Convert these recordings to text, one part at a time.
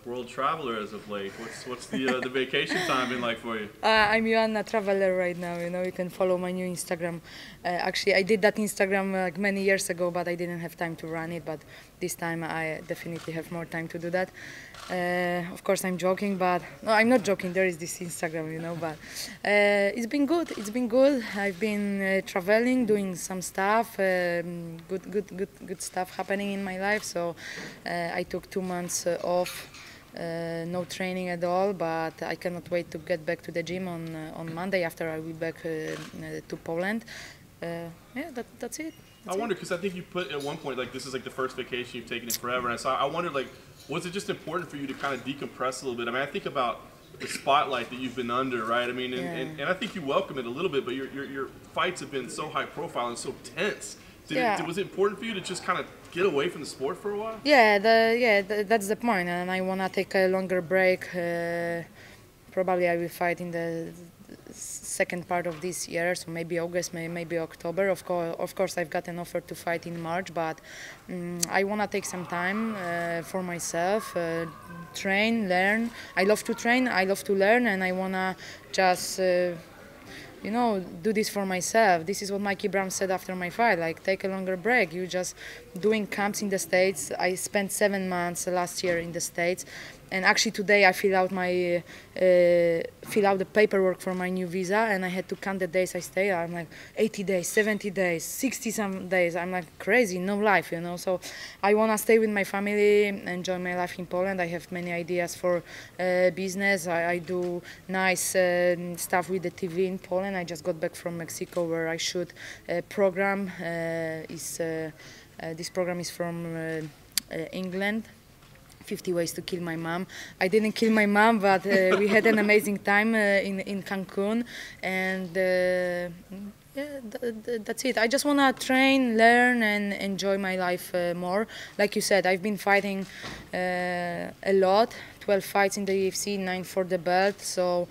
World traveler as of late. What's the vacation time been like for you? I'm Joanna Traveler right now. You can follow my new Instagram. Actually, I did that Instagram like many years ago, but I didn't have time to run it. But this time, I definitely have more time to do that. Of course, I'm joking, but no, I'm not joking. There is this Instagram, but it's been good. It's been good. I've been traveling, doing some stuff, good stuff happening in my life. So I took 2 months off. No training at all, but I cannot wait to get back to the gym on Monday after I will be back to Poland. Yeah, that's it. I wonder, because I think you put at one point, like, this is like the first vacation you've taken in forever, and so I wondered, like, was it just important for you to kind of decompress a little bit? I mean, I think about the spotlight that you've been under, right? I mean, and I think you welcome it a little bit, but your fights have been so high profile and so tense. Was it important for you to just kind of get away from the sport for a while? Yeah, that's the point, and I wanna take a longer break. Probably I will fight in the second part of this year, so maybe August, maybe October. Of course, I've got an offer to fight in March, but I wanna take some time for myself, train, learn. I love to train, I love to learn, and I wanna just do this for myself. This is what Mikey Brown said after my fight, like, take a longer break. You just doing camps in the States. I spent 7 months last year in the States, and actually today I fill out the paperwork for my new visa, and I had to count the days I stayed. I'm like 80 days, 70 days, 60 some days. I'm like crazy, no life, So I wanna stay with my family, enjoy my life in Poland. I have many ideas for business. I do nice stuff with the TV in Poland. I just got back from Mexico where I shoot a program. This program is from England. 50 Ways to Kill My Mom. I didn't kill my mom, but we had an amazing time in Cancun, and yeah, that's it. I just want to train, learn, and enjoy my life more. Like you said, I've been fighting a lot, 12 fights in the UFC, 9 for the belt, so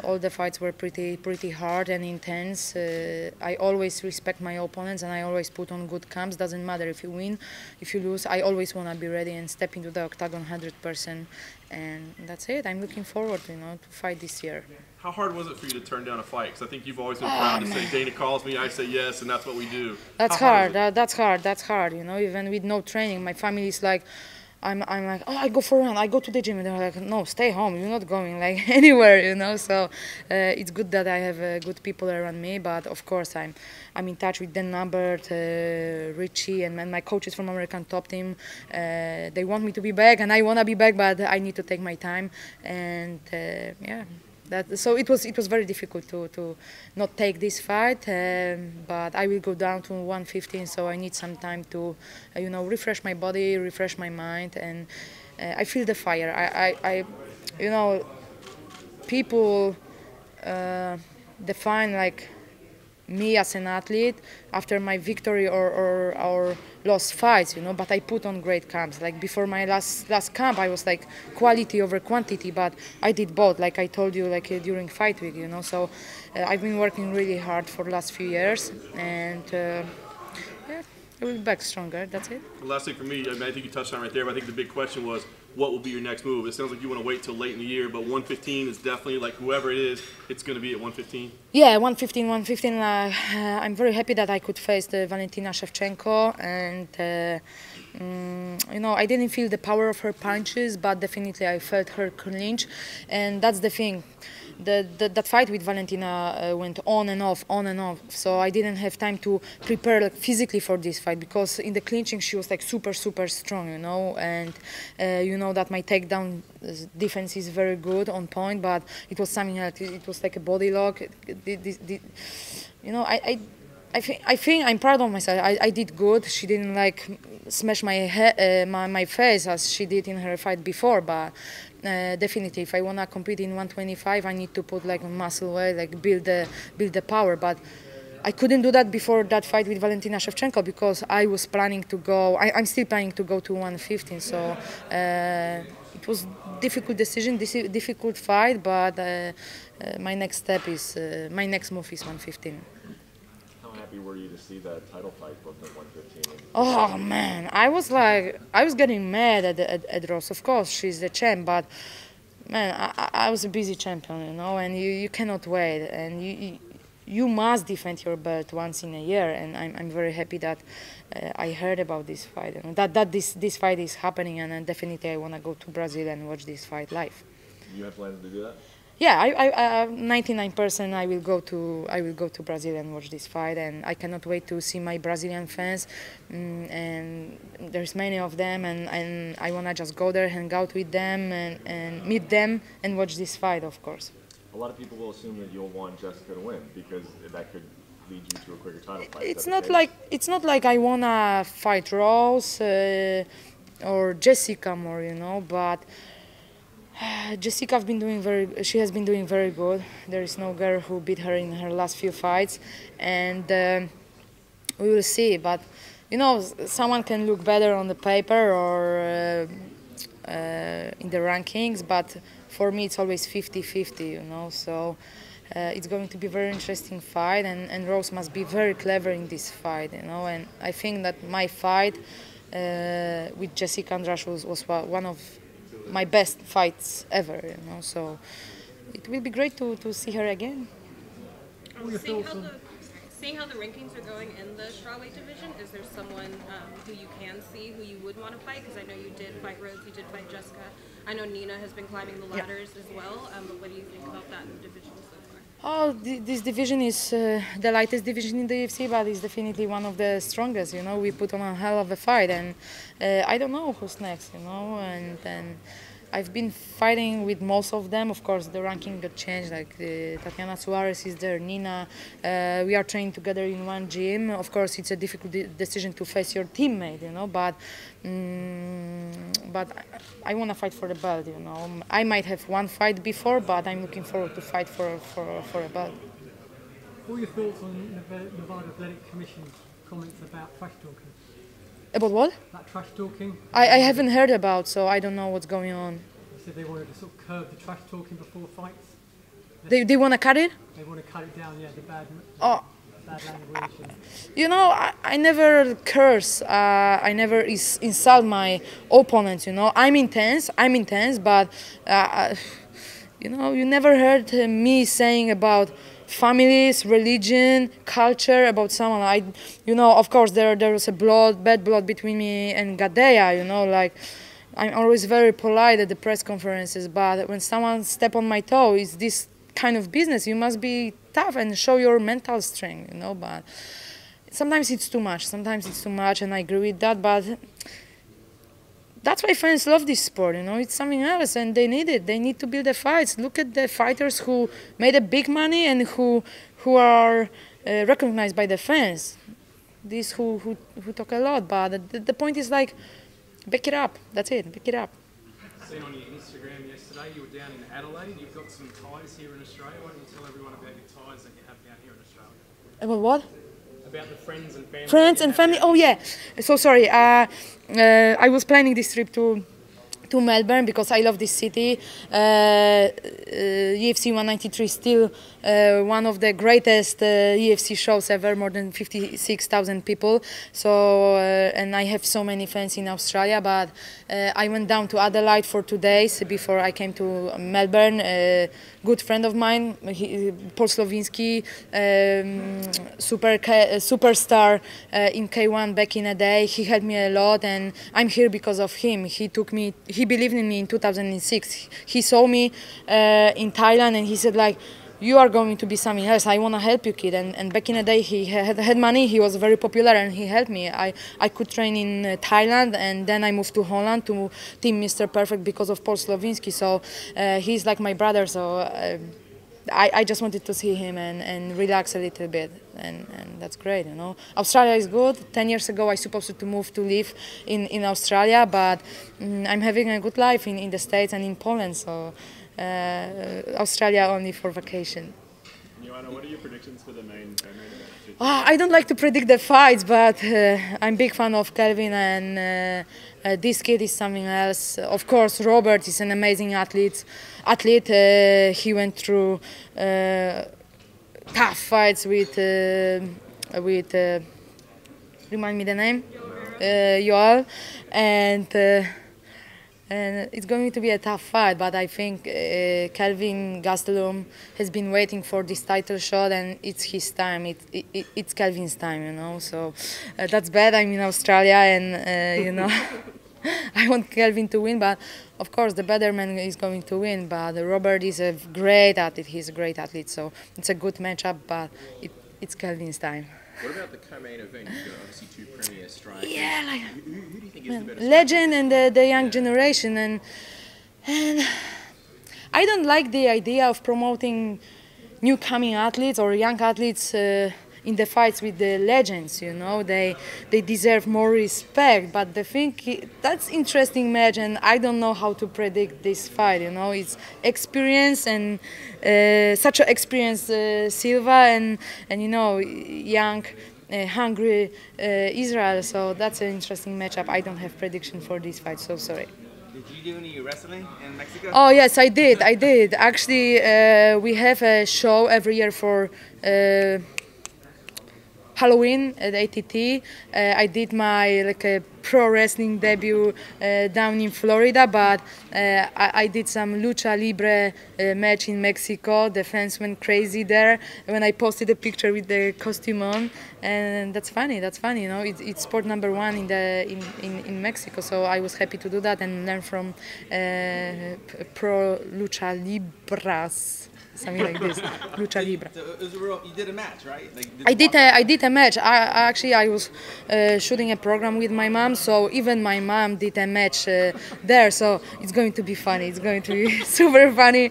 all the fights were pretty hard and intense. I always respect my opponents, and I always put on good camps. Doesn't matter if you win, if you lose. I always want to be ready and step into the octagon 100%, and that's it. I'm looking forward, to fight this year. How hard was it for you to turn down a fight? Because I think you've always been proud to say, Dana calls me, I say yes, and that's what we do. That's hard. That's hard. Even with no training, my family is like, I'm like, oh, I go for a run, I go to the gym, and they're like, no, stay home, you're not going like anywhere, So it's good that I have good people around me, but of course I'm in touch with Dan Lambert, Richie, and my coaches from American Top Team. They want me to be back, and I want to be back, but I need to take my time, and yeah. So it was very difficult to not take this fight, but I will go down to 115, so I need some time to refresh my body, refresh my mind, and I feel the fire. People define like me as an athlete after my victory or lost fights, but I put on great camps. Like before my last camp, I was like quality over quantity, but I did both, like I told you, like during fight week, So I've been working really hard for the last few years, and yeah, I will be back stronger. That's it. The last thing for me, I think you touched on it right there, but I think the big question was, what will be your next move? It sounds like you want to wait till late in the year, but 115 is definitely, like, whoever it is, it's going to be at 115. Yeah, 115. I'm very happy that I could face the Valentina Shevchenko, and I didn't feel the power of her punches, but definitely I felt her clinch, and that's the thing. That fight with Valentina went on and off, so I didn't have time to prepare physically for this fight, because in the clinching she was like super strong, and that my takedown defense is very good, on point, but it was something else. It was like a body lock. I think I'm proud of myself. I did good. She didn't like smash my face as she did in her fight before, but definitely if I wanna compete in 125, I need to put like muscle weight, like build the power. But I couldn't do that before that fight with Valentina Shevchenko, because I was planning to go. I'm still planning to go to 115. So it was difficult decision, difficult fight, but my next move is 115. happy were you to see that title fight booked at 115? Oh man, I was getting mad at Rose. Of course, she's the champ, but man, I was a busy champion, you know, and you cannot wait, and you must defend your belt once in a year, and I'm very happy that I heard about this fight, you know, that this fight is happening, and definitely I want to go to Brazil and watch this fight live. You have plans to do that? Yeah, I 99% I will go to Brazil and watch this fight, and I cannot wait to see my Brazilian fans, and there's many of them, and I wanna just go there, hang out with them, and meet them, and watch this fight, of course. A lot of people will assume that you'll want Jessica to win because that could lead you to a quicker title fight. It's not like I wanna fight Rose or Jessica more, you know, but Jessica she has been doing very good. There is no girl who beat her in her last few fights, and we will see. But you know, someone can look better on the paper or in the rankings, but for me it's always 50-50, you know. So it's going to be a very interesting fight, and Rose must be very clever in this fight, you know. And I think that my fight with Jessica Andrade was one of my best fights ever, you know, so it will be great to see her again. Seeing how the rankings are going in the strawweight division, is there someone who you can see who you would want to fight? Because I know you did fight Rose, you did fight Jessica. I know Nina has been climbing the ladders as well, but what do you think about that division so far? Oh, this division is the lightest division in the UFC, but it's definitely one of the strongest, you know. We put on a hell of a fight, and I don't know who's next, you know, and I've been fighting with most of them. Of course, the ranking got changed, like Tatiana Suarez is there, Nina. We are training together in one gym. Of course, it's a difficult decision to face your teammate, you know, but I want to fight for the belt, you know. I might have one fight before, but I'm looking forward to fight for a belt. What are your thoughts on Nevada Athletic Commission's comments about trash talking? About what? That trash talking? I haven't heard about, so I don't know what's going on. They said they wanted to sort of curb the trash talking before fights. They want to cut it? They want to cut it down, yeah, the bad language. You know, I never curse. I never insult my opponents, you know. I'm intense, but, you know, you never heard me saying about families, religion, culture, about someone. You know, of course, there was a bad blood between me and Gadea, you know, like, I'm always very polite at the press conferences, but when someone step on my toe, it's this kind of business. You must be tough and show your mental strength, you know, but sometimes it's too much, and I agree with that, but that's why fans love this sport, you know. It's something else, and they need it. They need to build the fights. Look at the fighters who made a big money and who are recognized by the fans. These who talk a lot, but the point is, like, back it up. That's it. Back it up. Seen on your Instagram yesterday, you were down in Adelaide. You've got some ties here in Australia. Why don't you tell everyone about your ties that you have down here in Australia? About what? About the friends and family. Friends and family. Oh yeah. So sorry. I was planning this trip to Melbourne because I love this city. UFC 193 is still one of the greatest UFC shows ever, more than 56,000 people. So, and I have so many fans in Australia, but I went down to Adelaide for 2 days before I came to Melbourne. Good friend of mine, Paul Slovinsky, superstar in K1 back in the day. He helped me a lot, and I'm here because of him. He believed in me in 2006. He saw me in Thailand, and he said, like, you are going to be something else. I want to help you, kid. And back in the day, he had money. He was very popular, and he helped me. I could train in Thailand, and then I moved to Holland to Team Mr. Perfect because of Paul Slovinsky. So he's like my brother. So I just wanted to see him and relax a little bit, and that's great, you know. Australia is good. 10 years ago, I supposed to move to live in Australia, but I'm having a good life in the States and in Poland. So. Australia only for vacation. Joanna, what are your predictions for the main event? I don't like to predict the fights, but I'm a big fan of Kelvin, and this kid is something else. Of course, Robert is an amazing athlete. He went through tough fights with with remind me the name, Yoel, and it's going to be a tough fight, but I think Kelvin Gastelum has been waiting for this title shot, and it's his time. It's Kelvin's time, you know. So that's bad. I'm in Australia, and you know, I want Kelvin to win. But of course, the better man is going to win. But Robert is a great athlete. He's a great athlete. So it's a good matchup. But it's Kelvin's time. What about the co-main event? You've got obviously two premier strikers. Yeah, like Who do you think is the better legend and the young generation, and I don't like the idea of promoting new coming athletes or young athletes in the fights with the legends. You know, they deserve more respect. But the thing that's interesting match, and I don't know how to predict this fight. You know, it's experience and such an experienced Silva and you know young. Hungry Israel, so that's an interesting matchup. I don't have prediction for this fight, so sorry. Did you do any wrestling in Mexico? Oh yes, I did. Actually, we have a show every year for Halloween at ATT. I did my pro wrestling debut down in Florida, but I did some lucha libre match in Mexico. The fans went crazy there when I posted a picture with the costume on, and that's funny. You know, it's sport number one in Mexico. So I was happy to do that and learn from pro lucha libras. Something like this, lucha libre. So it was you did a match, right? Like, I did a match. I was shooting a program with my mom, so even my mom did a match there. So it's going to be funny. It's going to be super funny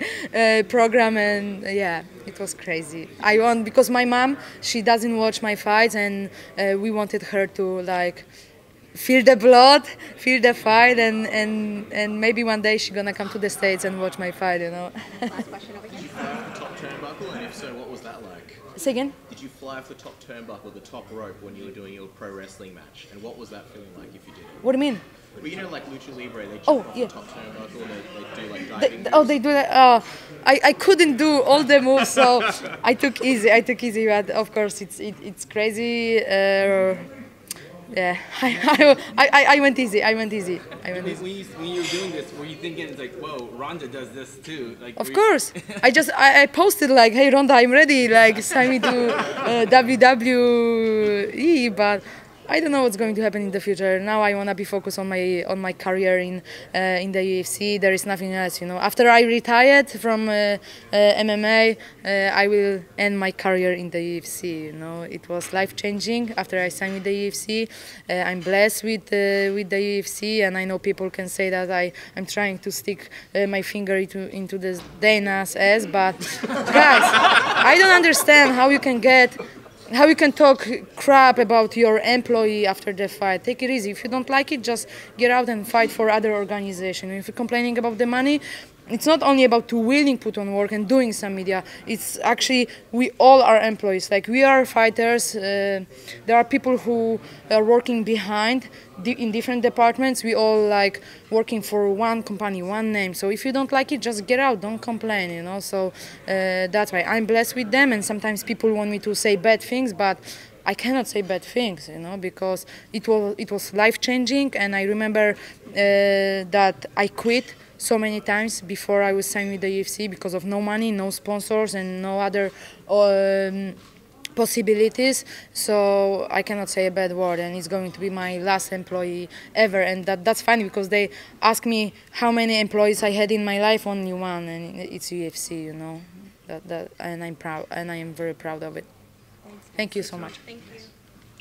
program, and yeah, it was crazy. I won because my mom, she doesn't watch my fights, and we wanted her to like feel the blood, feel the fight, and maybe one day she's gonna come to the States and watch my fight, you know. Last question over here. Did you fly off the top turnbuckle, and if so, what was that like? Say again? Did you fly off the top turnbuckle, the top rope, when you were doing your pro wrestling match? And what was that feeling like if you did it? What do you mean? Well, you know, like lucha libre, they jump Oh, off yeah. the top turnbuckle, they do like diving Oh, moves. they do that. I couldn't do all the moves, so I took easy. But of course, it's crazy. Yeah, I went easy. when you were doing this, were you thinking it's like, whoa, Ronda does this too? Like, Of course, I posted like, hey Ronda, I'm ready. Like, sign me to WWE, but I don't know what's going to happen in the future. Now I wanna be focused on my career in the UFC. There is nothing else, you know. After I retired from MMA, I will end my career in the UFC. You know, it was life changing after I signed with the UFC. I'm blessed with the UFC, and I know people can say that I'm trying to stick my finger into the Dana's ass, but guys, I don't understand how you can talk crap about your employee after the fight. Take it easy. If you don't like it, just get out and fight for other organizations. If you're complaining about the money, it's not only about willing put on work and doing some media. It's actually, we all are employees. Like, we are fighters. There are people who are working behind in different departments. We all like working for one company, one name. So if you don't like it, just get out. Don't complain, you know. So that's why I'm blessed with them. And sometimes people want me to say bad things, but I cannot say bad things, you know, because it was life-changing. And I remember that I quit so many times before I was signed with the UFC because of no money, no sponsors, and no other possibilities. So I cannot say a bad word, and it's going to be my last employee ever. And that's funny because they ask me how many employees I had in my life. Only one, and it's UFC, you know. And I'm proud, and I am very proud of it. Thank you so much. Thank you.